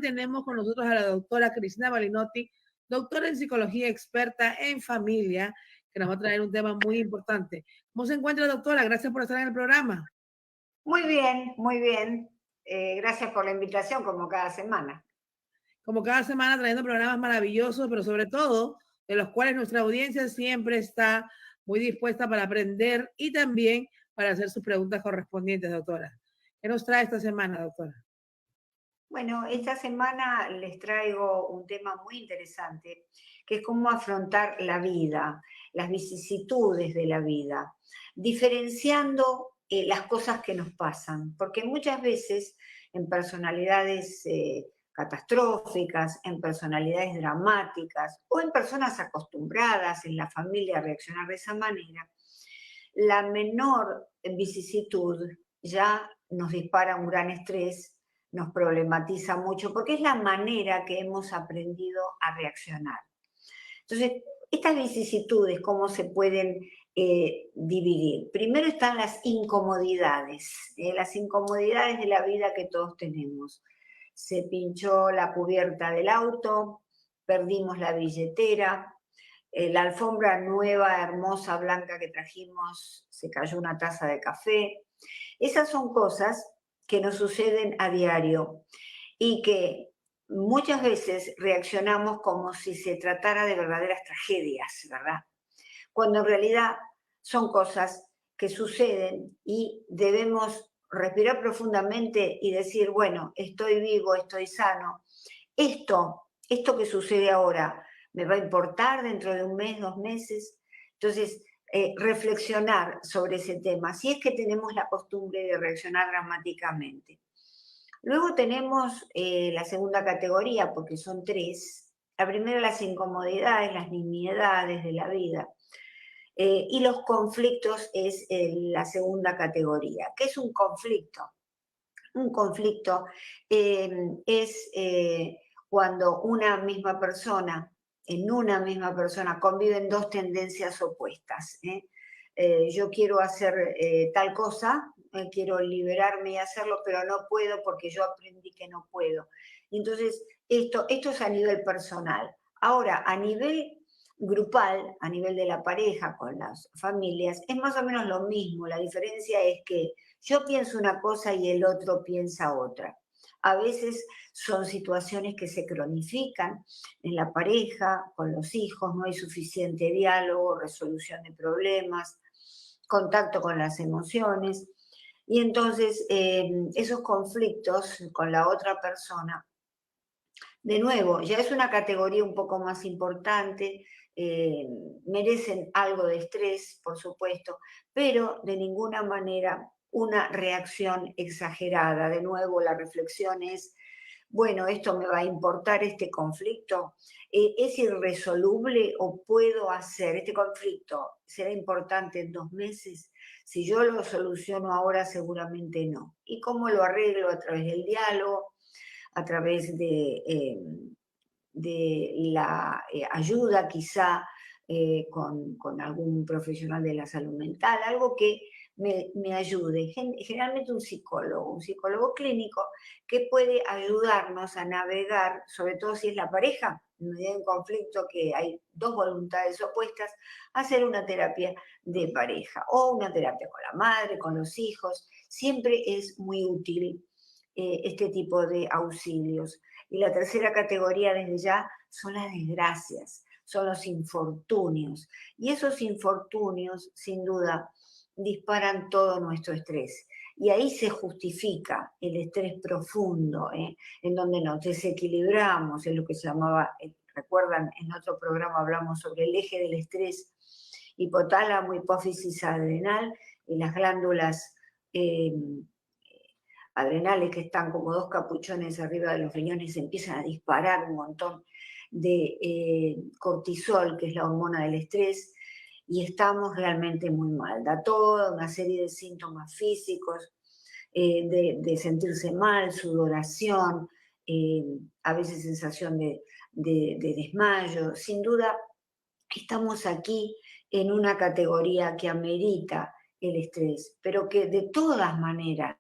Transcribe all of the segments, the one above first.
tenemos con nosotros a la doctora Cristina Balinotti, doctora en psicología, experta en familia, que nos va a traer un tema muy importante. ¿Cómo se encuentra, doctora? Gracias por estar en el programa. Muy bien, muy bien. Gracias por la invitación, como cada semana. Como cada semana trayendo programas maravillosos, pero sobre todo de los cuales nuestra audiencia siempre está muy dispuesta para aprender y también para hacer sus preguntas correspondientes, doctora. ¿Qué nos trae esta semana, doctora? Bueno, esta semana les traigo un tema muy interesante, que es cómo afrontar la vida, las vicisitudes de la vida, diferenciando las cosas que nos pasan, porque muchas veces en personalidades catastróficas, en personalidades dramáticas o en personas acostumbradas en la familia a reaccionar de esa manera, la menor vicisitud ya nos dispara un gran estrés, nos problematiza mucho, porque es la manera que hemos aprendido a reaccionar. Entonces, estas vicisitudes, ¿cómo se pueden dividir? Primero están las incomodidades de la vida que todos tenemos. Se pinchó la cubierta del auto, perdimos la billetera, la alfombra nueva, hermosa, blanca que trajimos, se cayó una taza de café. Esas son cosas que nos suceden a diario y que muchas veces reaccionamos como si se tratara de verdaderas tragedias, ¿verdad? Cuando en realidad son cosas que suceden y debemos respirar profundamente y decir, bueno, estoy vivo, estoy sano. Esto que sucede ahora, ¿me va a importar dentro de un mes, 2 meses? Entonces, reflexionar sobre ese tema, si es que tenemos la costumbre de reaccionar dramáticamente. Luego tenemos la segunda categoría, porque son tres. La primera, las incomodidades, las nimiedades de la vida. Y los conflictos es la segunda categoría. ¿Qué es un conflicto? Un conflicto es cuando en una misma persona conviven dos tendencias opuestas. Yo quiero hacer tal cosa, quiero liberarme y hacerlo, pero no puedo porque yo aprendí que no puedo. Entonces, esto es a nivel personal. Ahora, a nivel grupal, a nivel de la pareja, con las familias, es más o menos lo mismo. La diferencia es que yo pienso una cosa y el otro piensa otra. A veces son situaciones que se cronifican en la pareja, con los hijos, no hay suficiente diálogo, resolución de problemas, contacto con las emociones. Y entonces esos conflictos con la otra persona, de nuevo, ya es una categoría un poco más importante, merecen algo de estrés, por supuesto, pero de ninguna manera una reacción exagerada. De nuevo, la reflexión es, bueno, ¿esto me va a importar este conflicto? ¿Es irresoluble o puedo hacer este conflicto? ¿Será importante en 2 meses? Si yo lo soluciono ahora, seguramente no. ¿Y cómo lo arreglo? A través del diálogo, a través de la ayuda quizá con algún profesional de la salud mental, algo que me ayude. Generalmente un psicólogo clínico que puede ayudarnos a navegar, sobre todo si es la pareja, en medida de un conflicto que hay dos voluntades opuestas, hacer una terapia de pareja o una terapia con la madre, con los hijos. Siempre es muy útil este tipo de auxilios. Y la tercera categoría desde ya son las desgracias, son los infortunios. Y esos infortunios, sin duda, disparan todo nuestro estrés. Y ahí se justifica el estrés profundo, en donde nos desequilibramos, es lo que se llamaba, recuerdan, en otro programa hablamos sobre el eje del estrés, hipotálamo, hipófisis adrenal, y las glándulas adrenales que están como dos capuchones arriba de los riñones empiezan a disparar un montón de cortisol, que es la hormona del estrés, y estamos realmente muy mal. Da toda una serie de síntomas físicos, de sentirse mal, sudoración, a veces sensación de desmayo. Sin duda, estamos aquí en una categoría que amerita el estrés, pero que de todas maneras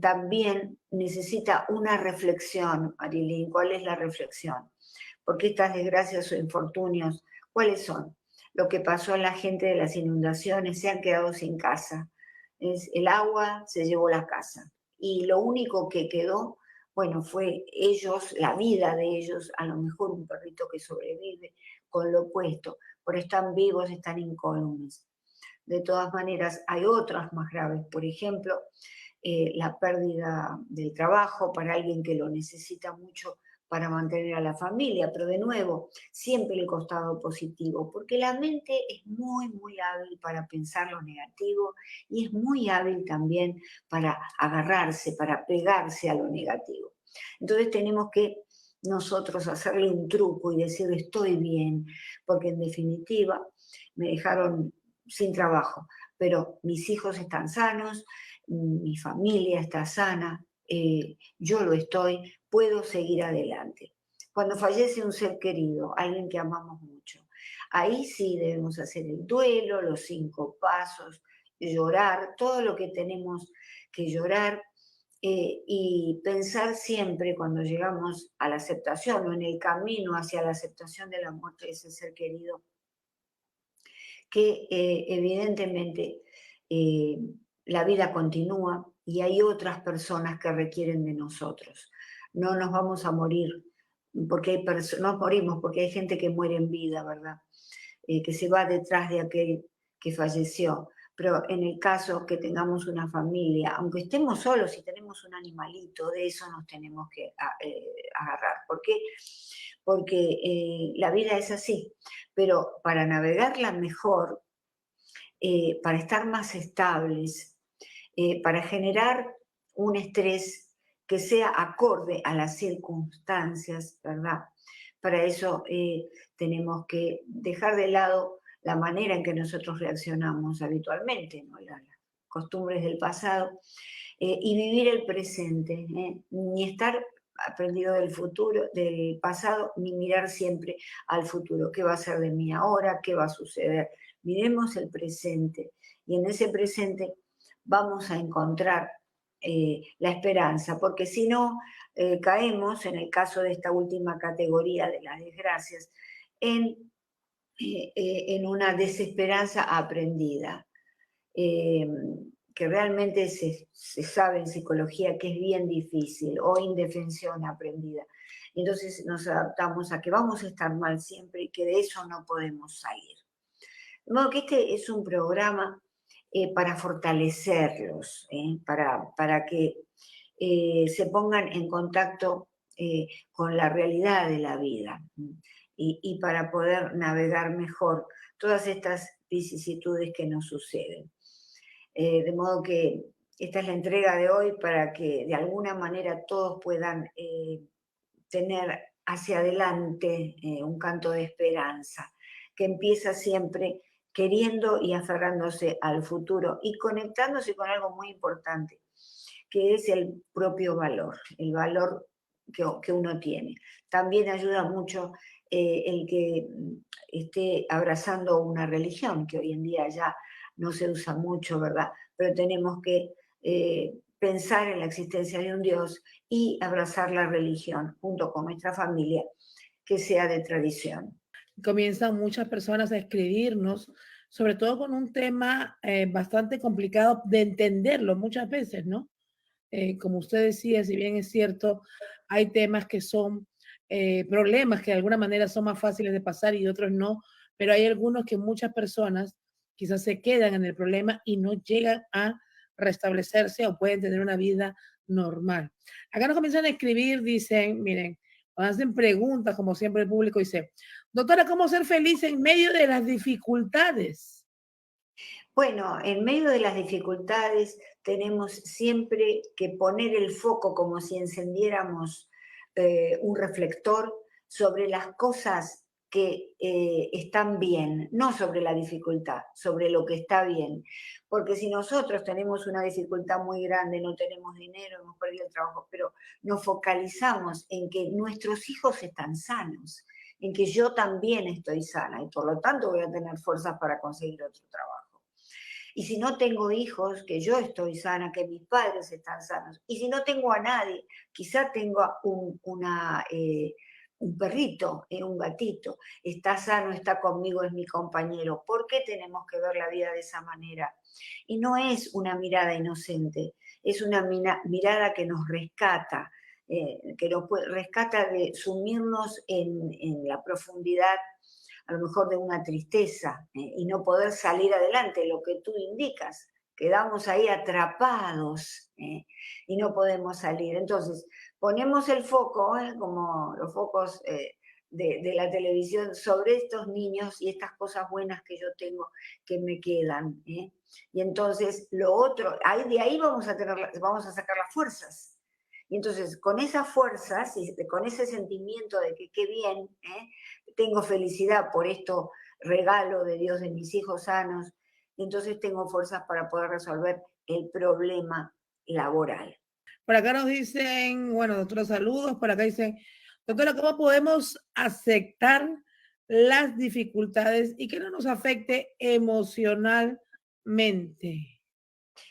también necesita una reflexión, Marilyn. ¿Cuál es la reflexión? Porque estas desgracias o infortunios, ¿cuáles son? Lo que pasó a la gente de las inundaciones, se han quedado sin casa. El agua se llevó la casa. Y lo único que quedó, bueno, fue ellos, la vida de ellos, a lo mejor un perrito que sobrevive con lo puesto, pero están vivos, están incólumes. De todas maneras, hay otras más graves. Por ejemplo, la pérdida del trabajo para alguien que lo necesita mucho para mantener a la familia, pero de nuevo, siempre el costado positivo, porque la mente es muy, muy hábil para pensar lo negativo y es muy hábil también para agarrarse, para pegarse a lo negativo. Entonces tenemos que nosotros hacerle un truco y decir estoy bien, porque en definitiva me dejaron sin trabajo, pero mis hijos están sanos, mi familia está sana, yo lo estoy, puedo seguir adelante. Cuando fallece un ser querido, alguien que amamos mucho, ahí sí debemos hacer el duelo, los 5 pasos, llorar, todo lo que tenemos que llorar, y pensar siempre cuando llegamos a la aceptación o en el camino hacia la aceptación de la muerte de ese ser querido, que evidentemente eh, la vida continúa y hay otras personas que requieren de nosotros. No nos vamos a morir porque nos morimos porque hay gente que muere en vida, ¿verdad? Que se va detrás de aquel que falleció. Pero en el caso que tengamos una familia, aunque estemos solos y tenemos un animalito, de eso nos tenemos que agarrar. ¿Por qué? Porque la vida es así. Pero para navegarla mejor, para estar más estables, para generar un estrés que sea acorde a las circunstancias, ¿verdad? Para eso tenemos que dejar de lado la manera en que nosotros reaccionamos habitualmente, ¿no? Las costumbres del pasado, y vivir el presente, ni estar aprendido del futuro, del pasado, ni mirar siempre al futuro. ¿Qué va a ser de mí ahora? ¿Qué va a suceder? Miremos el presente y en ese presente vamos a encontrar la esperanza, porque si no, caemos, en el caso de esta última categoría de las desgracias, en, en una desesperanza aprendida. Eh, que realmente se sabe en psicología que es bien difícil, o indefensión aprendida. Entonces nos adaptamos a que vamos a estar mal siempre y que de eso no podemos salir. De modo que este es un programa para fortalecerlos, para que se pongan en contacto con la realidad de la vida y para poder navegar mejor todas estas vicisitudes que nos suceden. De modo que esta es la entrega de hoy para que de alguna manera todos puedan tener hacia adelante un canto de esperanza, que empieza siempre queriendo y aferrándose al futuro y conectándose con algo muy importante, que es el propio valor, el valor que uno tiene. También ayuda mucho el que esté abrazando una religión, que hoy en día ya no se usa mucho, ¿verdad? Pero tenemos que pensar en la existencia de un Dios y abrazar la religión junto con nuestra familia, que sea de tradición. Comienzan muchas personas a escribirnos, sobre todo con un tema bastante complicado de entenderlo muchas veces, ¿no? Como usted decía, si bien es cierto, hay temas que son problemas que de alguna manera son más fáciles de pasar y otros no, pero hay algunos que muchas personas quizás se quedan en el problema y no llegan a restablecerse o pueden tener una vida normal. Acá nos comienzan a escribir, dicen, miren, nos hacen preguntas, como siempre el público dice, doctora, ¿cómo ser feliz en medio de las dificultades? Bueno, en medio de las dificultades tenemos siempre que poner el foco como si encendiéramos un reflector sobre las cosas que están bien, no sobre la dificultad, sobre lo que está bien. Porque si nosotros tenemos una dificultad muy grande, no tenemos dinero, hemos perdido el trabajo, pero nos focalizamos en que nuestros hijos están sanos, en que yo también estoy sana y por lo tanto voy a tener fuerzas para conseguir otro trabajo. Y si no tengo hijos, que yo estoy sana, que mis padres están sanos. Y si no tengo a nadie, quizá tengo un perrito, un gatito, está sano, está conmigo, es mi compañero. ¿Por qué tenemos que ver la vida de esa manera? Y no es una mirada inocente, es una mirada que nos rescata, rescata de sumirnos en la profundidad, a lo mejor de una tristeza, y no poder salir adelante, lo que tú indicas. Quedamos ahí atrapados, y no podemos salir. Entonces, ponemos el foco, como los focos de la televisión, sobre estos niños y estas cosas buenas que yo tengo que me quedan. Y entonces, lo otro, de ahí vamos a sacar las fuerzas. Y entonces, con esas fuerzas y con ese sentimiento de que qué bien, tengo felicidad por esto, regalo de Dios de mis hijos sanos, entonces tengo fuerzas para poder resolver el problema laboral. Por acá nos dicen, bueno, doctora, saludos. Por acá dicen, doctora, ¿cómo podemos aceptar las dificultades y que no nos afecte emocionalmente?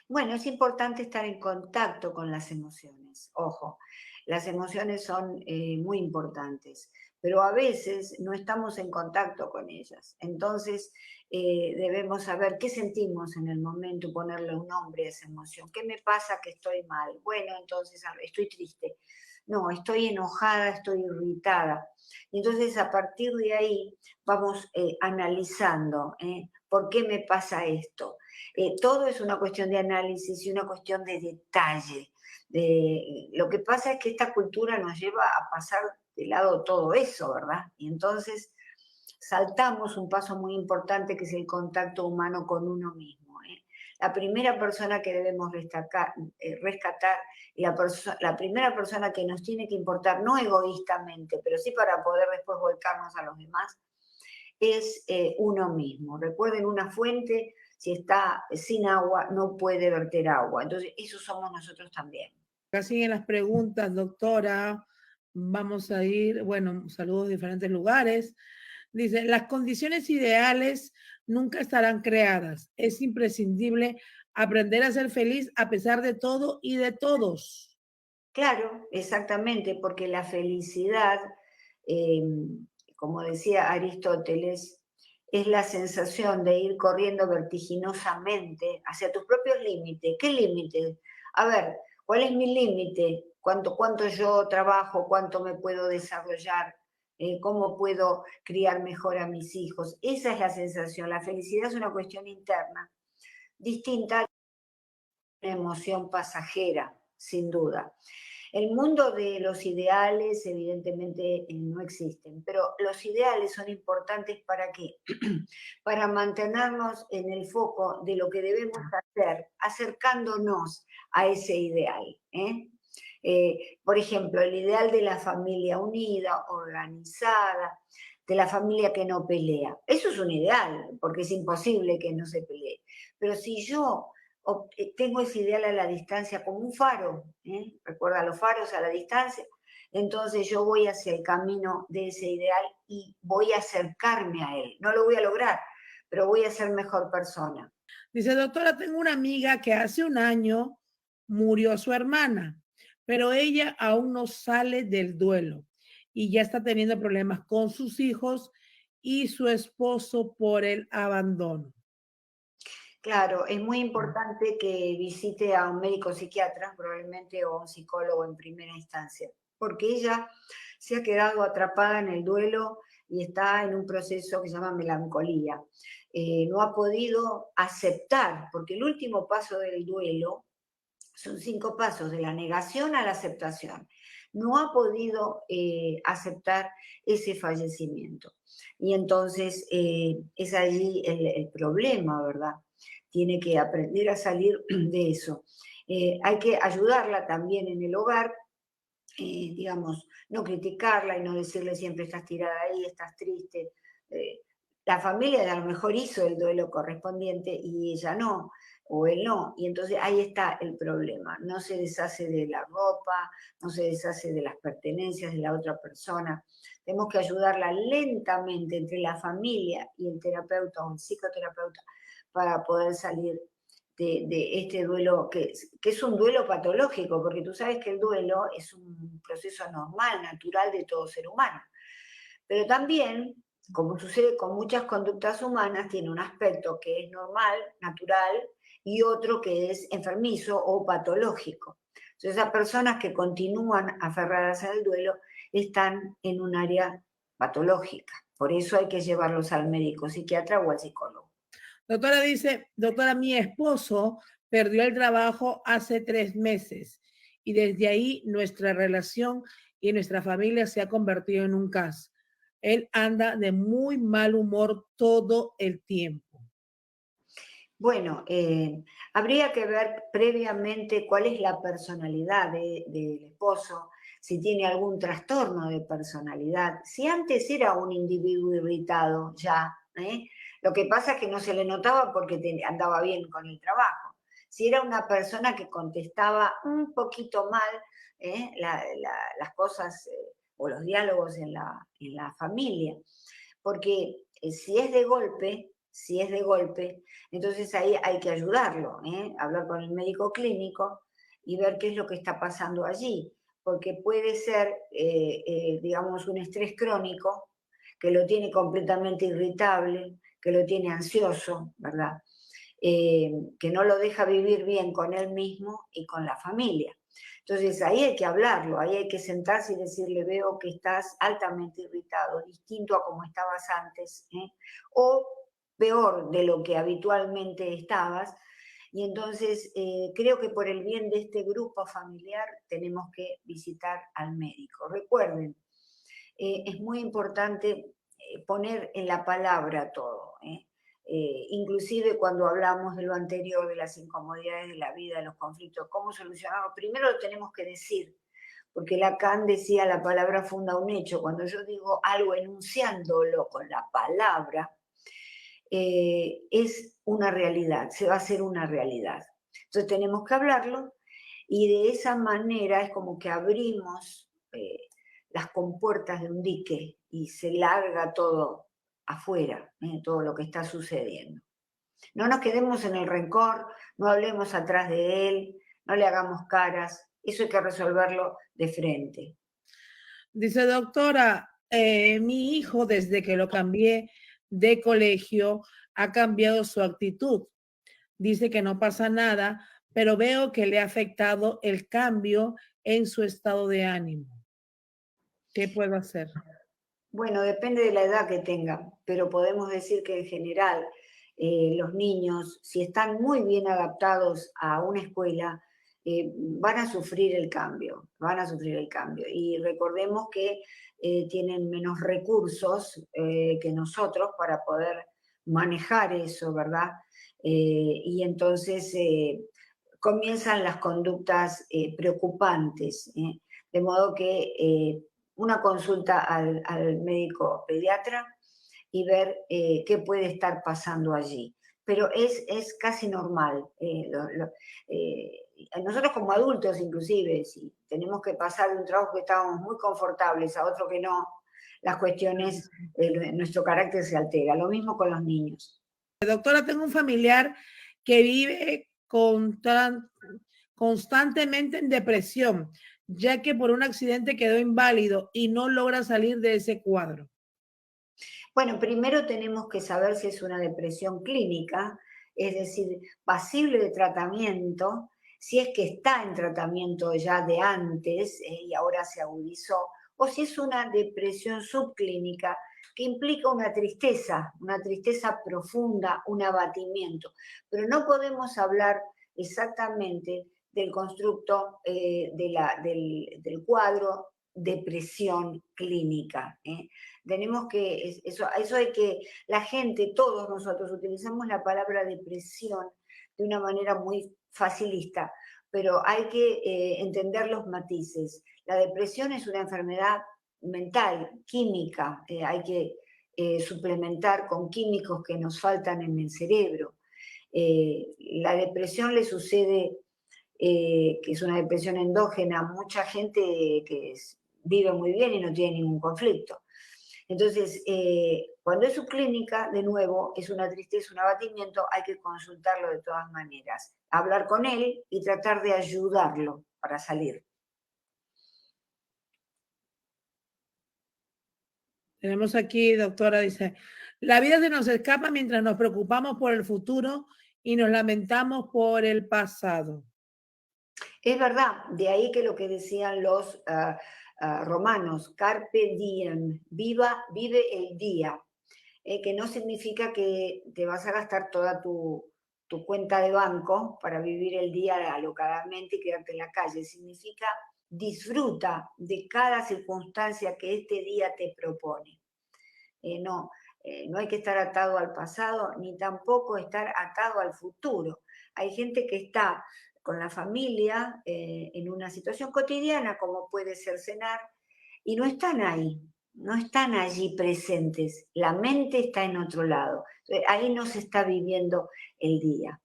Bueno, es importante estar en contacto con las emociones. Ojo, las emociones son muy importantes, pero a veces no estamos en contacto con ellas. Entonces, debemos saber qué sentimos en el momento, ponerle un nombre a esa emoción. ¿Qué me pasa que estoy mal? Bueno, entonces estoy triste. No, estoy enojada, estoy irritada. Y entonces, a partir de ahí, vamos analizando por qué me pasa esto. Todo es una cuestión de análisis y una cuestión de detalle. Lo que pasa es que esta cultura nos lleva a pasar de lado todo eso, ¿verdad? Y entonces saltamos un paso muy importante que es el contacto humano con uno mismo. La primera persona que debemos rescatar, la primera persona que nos tiene que importar, no egoístamente, pero sí para poder después volcarnos a los demás, es uno mismo. Recuerden, una fuente, si está sin agua, no puede verter agua. Entonces, eso somos nosotros también. Casi en las preguntas, doctora, vamos a ir, bueno, saludos de diferentes lugares. Dice, las condiciones ideales nunca estarán creadas. Es imprescindible aprender a ser feliz a pesar de todo y de todos. Claro, exactamente, porque la felicidad, eh, como decía Aristóteles, es la sensación de ir corriendo vertiginosamente hacia tus propios límites. ¿Qué límite? A ver, ¿cuál es mi límite? ¿Cuánto yo trabajo? ¿Cuánto me puedo desarrollar? ¿Cómo puedo criar mejor a mis hijos? Esa es la sensación. La felicidad es una cuestión interna, distinta a una emoción pasajera, sin duda. El mundo de los ideales evidentemente no existen, pero los ideales son importantes ¿para qué? Para mantenernos en el foco de lo que debemos hacer, acercándonos a ese ideal. Por ejemplo, el ideal de la familia unida, organizada, de la familia que no pelea. Eso es un ideal, porque es imposible que no se pelee. Pero si yo tengo ese ideal a la distancia como un faro, recuerda los faros a la distancia, entonces yo voy hacia el camino de ese ideal y voy a acercarme a él. No lo voy a lograr, pero voy a ser mejor persona. Dice, doctora, tengo una amiga que hace un año murió su hermana, pero ella aún no sale del duelo y ya está teniendo problemas con sus hijos y su esposo por el abandono. Claro, es muy importante que visite a un médico psiquiatra, probablemente, o a un psicólogo en primera instancia, porque ella se ha quedado atrapada en el duelo y está en un proceso que se llama melancolía. No ha podido aceptar, porque el último paso del duelo son 5 pasos, de la negación a la aceptación. No ha podido aceptar ese fallecimiento. Y entonces es allí el problema, ¿verdad? Tiene que aprender a salir de eso. Hay que ayudarla también en el hogar, digamos, no criticarla y no decirle siempre estás tirada ahí, estás triste. La familia a lo mejor hizo el duelo correspondiente y ella no, o él no. Y entonces ahí está el problema. No se deshace de la ropa, no se deshace de las pertenencias de la otra persona. Tenemos que ayudarla lentamente entre la familia y el terapeuta o el psicoterapeuta para poder salir de este duelo, que es un duelo patológico, porque tú sabes que el duelo es un proceso normal, natural de todo ser humano. Pero también, como sucede con muchas conductas humanas, tiene un aspecto que es normal, natural, y otro que es enfermizo o patológico. Entonces, esas personas que continúan aferradas al duelo están en un área patológica. Por eso hay que llevarlos al médico psiquiatra o al psicólogo. Doctora dice, doctora, mi esposo perdió el trabajo hace 3 meses y desde ahí nuestra relación y nuestra familia se ha convertido en un caos. Él anda de muy mal humor todo el tiempo. Bueno, habría que ver previamente cuál es la personalidad del esposo, si tiene algún trastorno de personalidad. Si antes era un individuo irritado ya, ¿eh? Lo que pasa es que no se le notaba porque andaba bien con el trabajo. Si era una persona que contestaba un poquito mal las cosas o los diálogos en la familia, porque si es de golpe, entonces ahí hay que ayudarlo, hablar con el médico clínico y ver qué es lo que está pasando allí, porque puede ser, digamos, un estrés crónico que lo tiene completamente irritable, que lo tiene ansioso, ¿verdad? Que no lo deja vivir bien con él mismo y con la familia. Entonces ahí hay que hablarlo, ahí hay que sentarse y decirle, veo que estás altamente irritado, distinto a como estabas antes, o peor de lo que habitualmente estabas. Y entonces creo que por el bien de este grupo familiar tenemos que visitar al médico. Recuerden, es muy importante poner en la palabra todo. Inclusive cuando hablamos de lo anterior, de las incomodidades de la vida, de los conflictos, cómo solucionarlos, primero lo tenemos que decir, porque Lacan decía la palabra funda un hecho. Cuando yo digo algo enunciándolo con la palabra, es una realidad, se va a hacer una realidad. Entonces tenemos que hablarlo y de esa manera es como que abrimos las compuertas de un dique y se larga todo afuera, todo lo que está sucediendo. No nos quedemos en el rencor, no hablemos atrás de él, no le hagamos caras, eso hay que resolverlo de frente. Dice, doctora, mi hijo desde que lo cambié de colegio ha cambiado su actitud. Dice que no pasa nada, pero veo que le ha afectado el cambio en su estado de ánimo. ¿Qué puedo hacer? Bueno, depende de la edad que tenga, pero podemos decir que en general los niños, si están muy bien adaptados a una escuela, van a sufrir el cambio, van a sufrir el cambio. Y recordemos que tienen menos recursos que nosotros para poder manejar eso, ¿verdad? Y entonces comienzan las conductas preocupantes, de modo que una consulta al médico pediatra y ver qué puede estar pasando allí. Pero es casi normal. Nosotros como adultos inclusive, si tenemos que pasar de un trabajo que estábamos muy confortables a otro que no, las cuestiones, nuestro carácter se altera. Lo mismo con los niños. Doctora, tengo un familiar que vive constantemente en depresión, ya que por un accidente quedó inválido y no logra salir de ese cuadro. Bueno, primero tenemos que saber si es una depresión clínica, es decir, pasible de tratamiento, si es que está en tratamiento ya de antes y ahora se agudizó, o si es una depresión subclínica que implica una tristeza profunda, un abatimiento. Pero no podemos hablar exactamente del constructo del cuadro depresión clínica. Tenemos que, eso hay que, la gente, todos nosotros utilizamos la palabra depresión de una manera muy facilista, pero hay que entender los matices. La depresión es una enfermedad mental, química, hay que suplementar con químicos que nos faltan en el cerebro. La depresión le sucede, que es una depresión endógena, a mucha gente que vive muy bien y no tiene ningún conflicto. Entonces, Cuando es subclínica, de nuevo, es una tristeza, un abatimiento, hay que consultarlo de todas maneras, hablar con él y tratar de ayudarlo para salir. Tenemos aquí, doctora, dice, la vida se nos escapa mientras nos preocupamos por el futuro y nos lamentamos por el pasado. Es verdad, de ahí que lo que decían los romanos, carpe diem, vive el día, que no significa que te vas a gastar toda tu cuenta de banco para vivir el día alocadamente y quedarte en la calle, significa disfruta de cada circunstancia que este día te propone. No, no hay que estar atado al pasado ni tampoco estar atado al futuro. Hay gente que está con la familia en una situación cotidiana, como puede ser cenar, y no están ahí, no están allí presentes. La mente está en otro lado. Ahí no se está viviendo el día.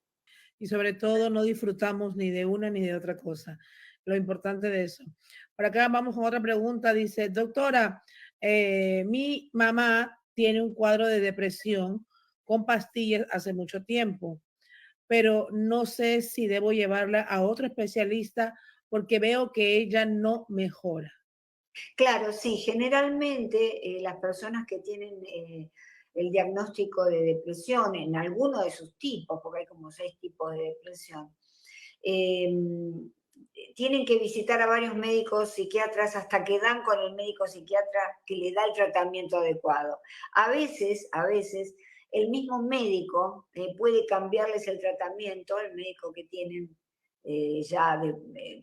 Y sobre todo no disfrutamos ni de una ni de otra cosa. Lo importante de eso. Por acá vamos con otra pregunta. Dice, doctora, mi mamá tiene un cuadro de depresión con pastillas hace mucho tiempo, pero no sé si debo llevarla a otro especialista porque veo que ella no mejora. Claro, sí, generalmente las personas que tienen el diagnóstico de depresión en alguno de sus tipos, porque hay como 6 tipos de depresión, eh, tienen que visitar a varios médicos psiquiatras hasta que dan con el médico psiquiatra que le da el tratamiento adecuado. A veces el mismo médico puede cambiarles el tratamiento, el médico que tienen ya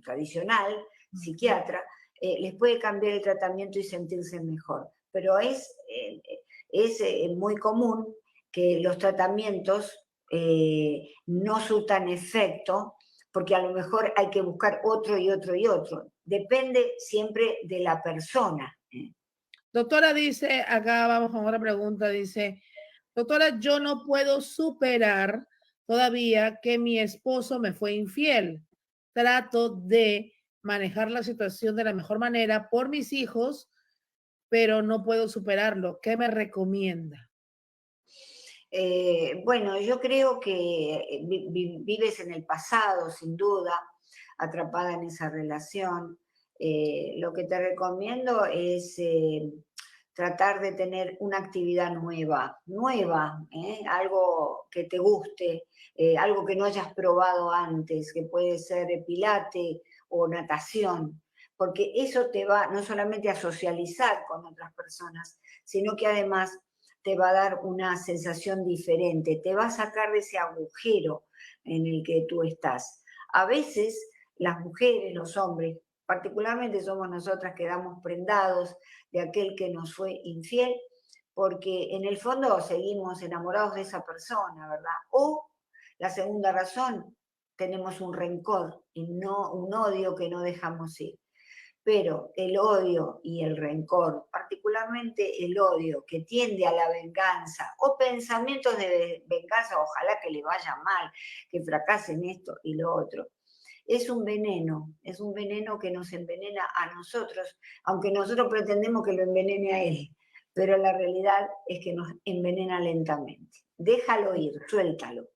tradicional, psiquiatra, les puede cambiar el tratamiento y sentirse mejor. Pero es muy común que los tratamientos no surtan efecto, porque a lo mejor hay que buscar otro y otro y otro. Depende siempre de la persona. Doctora dice, acá vamos con otra pregunta, dice, doctora, yo no puedo superar todavía que mi esposo me fue infiel. Trato de manejar la situación de la mejor manera por mis hijos, pero no puedo superarlo. ¿Qué me recomienda? Bueno, yo creo que vives en el pasado, sin duda, atrapada en esa relación. Lo que te recomiendo es tratar de tener una actividad nueva, algo que te guste, algo que no hayas probado antes, que puede ser pilate o natación, porque eso te va no solamente a socializar con otras personas, sino que además te va a dar una sensación diferente, te va a sacar de ese agujero en el que tú estás. A veces las mujeres, los hombres, particularmente somos nosotras, quedamos prendados de aquel que nos fue infiel, porque en el fondo seguimos enamorados de esa persona, ¿verdad? O la segunda razón, tenemos un rencor y no un odio que no dejamos ir. Pero el odio y el rencor, particularmente el odio que tiende a la venganza o pensamientos de venganza, ojalá que le vaya mal, que fracase en esto y lo otro, es un veneno que nos envenena a nosotros, aunque nosotros pretendemos que lo envenene a él, pero la realidad es que nos envenena lentamente. Déjalo ir, suéltalo.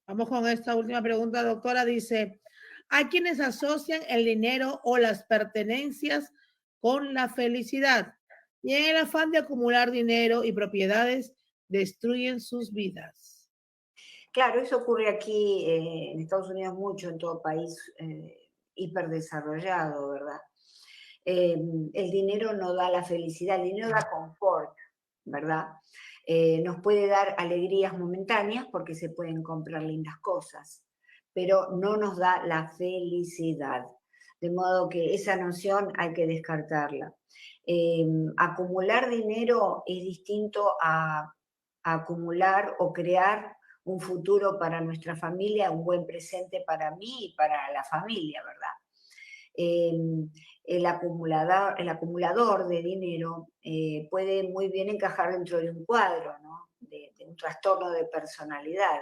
Vamos con esta última pregunta, doctora. Dice, hay quienes asocian el dinero o las pertenencias con la felicidad y en el afán de acumular dinero y propiedades destruyen sus vidas. Claro, eso ocurre aquí en Estados Unidos mucho, en todo país hiperdesarrollado, ¿verdad? El dinero no da la felicidad, el dinero da confort, ¿verdad? Nos puede dar alegrías momentáneas porque se pueden comprar lindas cosas, pero no nos da la felicidad. De modo que esa noción hay que descartarla. Acumular dinero es distinto a acumular o crear un futuro para nuestra familia, un buen presente para mí y para la familia, ¿verdad? Eh, el acumulador de dinero puede muy bien encajar dentro de un cuadro, ¿no? De un trastorno de personalidad,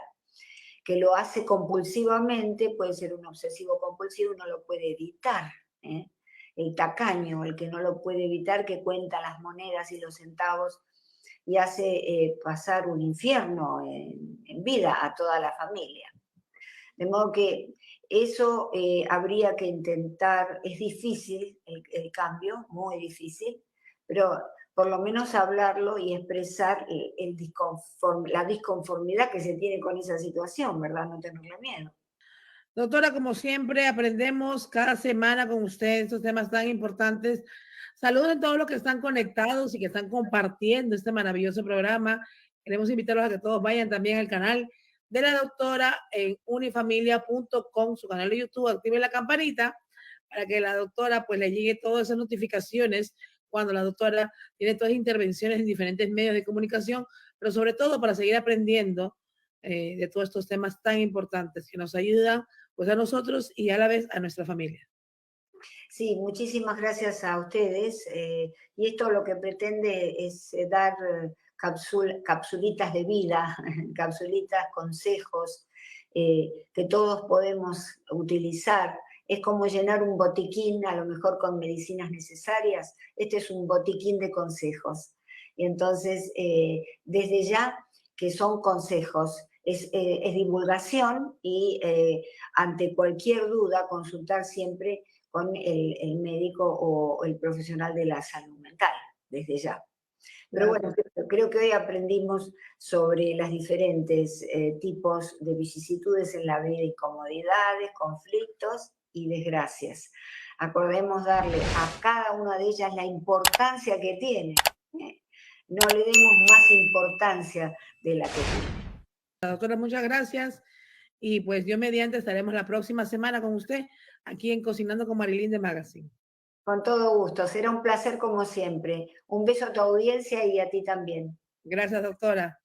que lo hace compulsivamente, puede ser un obsesivo compulsivo, no lo puede evitar. ¿Eh? El tacaño, el que no lo puede evitar, que cuenta las monedas y los centavos y hace pasar un infierno en vida a toda la familia. De modo que eso habría que intentar, es difícil el cambio, muy difícil, pero por lo menos hablarlo y expresar la disconformidad que se tiene con esa situación, ¿verdad? No tenerle miedo. Doctora, como siempre, aprendemos cada semana con usted estos temas tan importantes. Saludos a todos los que están conectados y que están compartiendo este maravilloso programa. Queremos invitarlos a que todos vayan también al canal de la doctora en unifamilia.com, su canal de YouTube, activen la campanita para que la doctora pues le llegue todas esas notificaciones cuando la doctora tiene todas las intervenciones en diferentes medios de comunicación, pero sobre todo para seguir aprendiendo de todos estos temas tan importantes que nos ayudan pues a nosotros y a la vez a nuestra familia. Sí, muchísimas gracias a ustedes. Y esto lo que pretende es dar capsulitas de vida, capsulitas, consejos que todos podemos utilizar. Es como llenar un botiquín, a lo mejor con medicinas necesarias. Este es un botiquín de consejos. Y entonces, desde ya que son consejos, es divulgación y ante cualquier duda consultar siempre con el médico o el profesional de la salud mental, desde ya. Pero bueno, creo que hoy aprendimos sobre las diferentes tipos de vicisitudes en la vida, incomodidades, conflictos y desgracias. Acordemos darle a cada una de ellas la importancia que tiene. No le demos más importancia de la que tiene. Doctora, muchas gracias. Y pues Dios mediante estaremos la próxima semana con usted aquí en Cocinando con Marilyn de Magazine. Con todo gusto, será un placer como siempre. Un beso a tu audiencia y a ti también. Gracias, doctora.